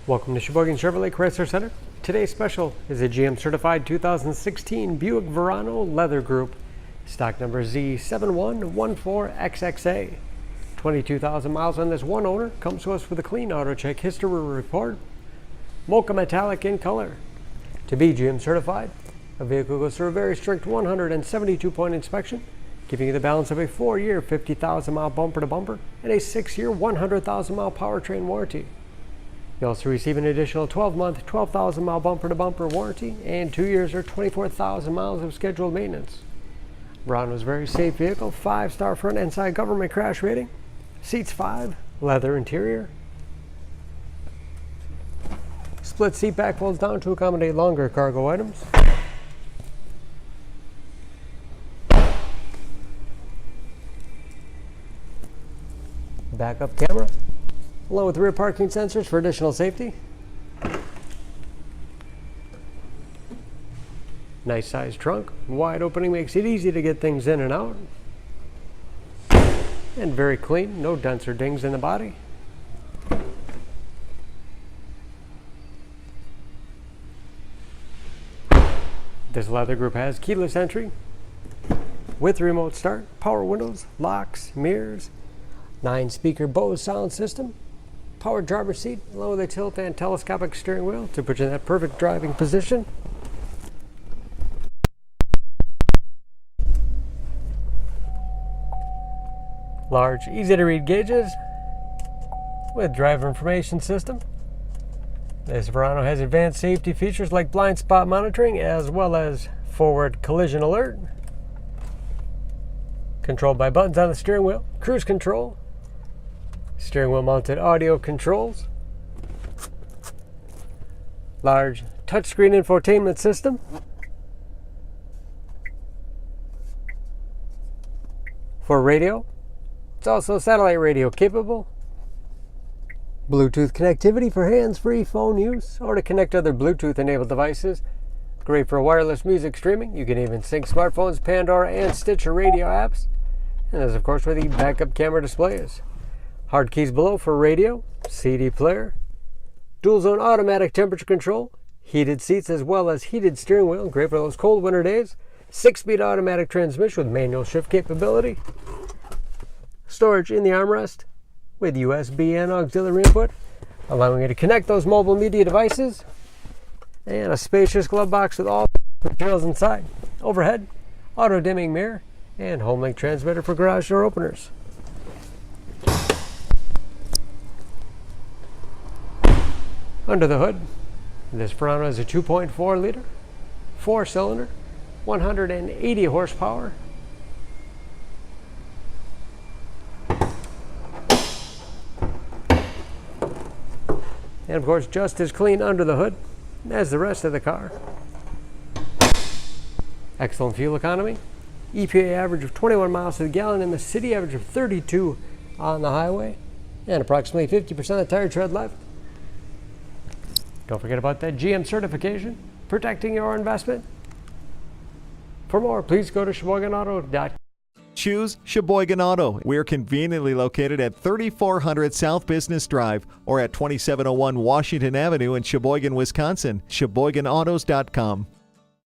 Welcome to Sheboygan Chevrolet Chrysler Center. Today's special is a GM certified 2016 Buick Verano Leather Group, stock number Z7114XXA. 22,000 miles on this one owner, comes to us with a clean auto check history report. Mocha metallic in color. To be GM certified, a vehicle goes through a very strict 172-point inspection, giving you the balance of a 4-year 50,000-mile bumper-to-bumper and a 6-year 100,000-mile powertrain warranty. You also receive an additional 12-month, 12,000-mile bumper-to-bumper warranty and 2 years or 24,000 miles of scheduled maintenance. Verano's very safe vehicle, 5-star front and side government crash rating, seats 5, leather interior. Split seat back folds down to accommodate longer cargo items. Backup camera, along with rear parking sensors for additional safety. Nice sized trunk, wide opening makes it easy to get things in and out. And very clean, no dents or dings in the body. This leather group has keyless entry with remote start, power windows, locks, mirrors, 9-speaker Bose sound system, power driver's seat, along with a tilt and telescopic steering wheel to put you in that perfect driving position. Large, easy-to-read gauges with driver information system. This Verano has advanced safety features like blind spot monitoring as well as forward collision alert. Controlled by buttons on the steering wheel, cruise control, steering wheel mounted audio controls, large touchscreen infotainment system, for radio. It's also satellite radio capable, Bluetooth connectivity for hands-free phone use or to connect other Bluetooth enabled devices. Great for wireless music streaming. You can even sync smartphones, Pandora, and Stitcher radio apps. And there's of course where the backup camera display is. Hard keys below for radio, CD player, dual zone automatic temperature control, heated seats as well as heated steering wheel, great for those cold winter days. 6-speed automatic transmission with manual shift capability. Storage in the armrest with USB and auxiliary input, allowing you to connect those mobile media devices. And a spacious glove box with all materials inside. Overhead, auto dimming mirror, and home link transmitter for garage door openers. Under the hood, this Verano is a 2.4 liter, 4-cylinder, 180 horsepower. And of course, just as clean under the hood as the rest of the car. Excellent fuel economy. EPA average of 21 miles to the gallon and the city average of 32 on the highway. And approximately 50% of the tire tread left. Don't forget about that GM certification, protecting your investment. For more, please go to SheboyganAuto.com. Choose Sheboygan Auto. We're conveniently located at 3400 South Business Drive or at 2701 Washington Avenue in Sheboygan, Wisconsin. SheboyganAutos.com.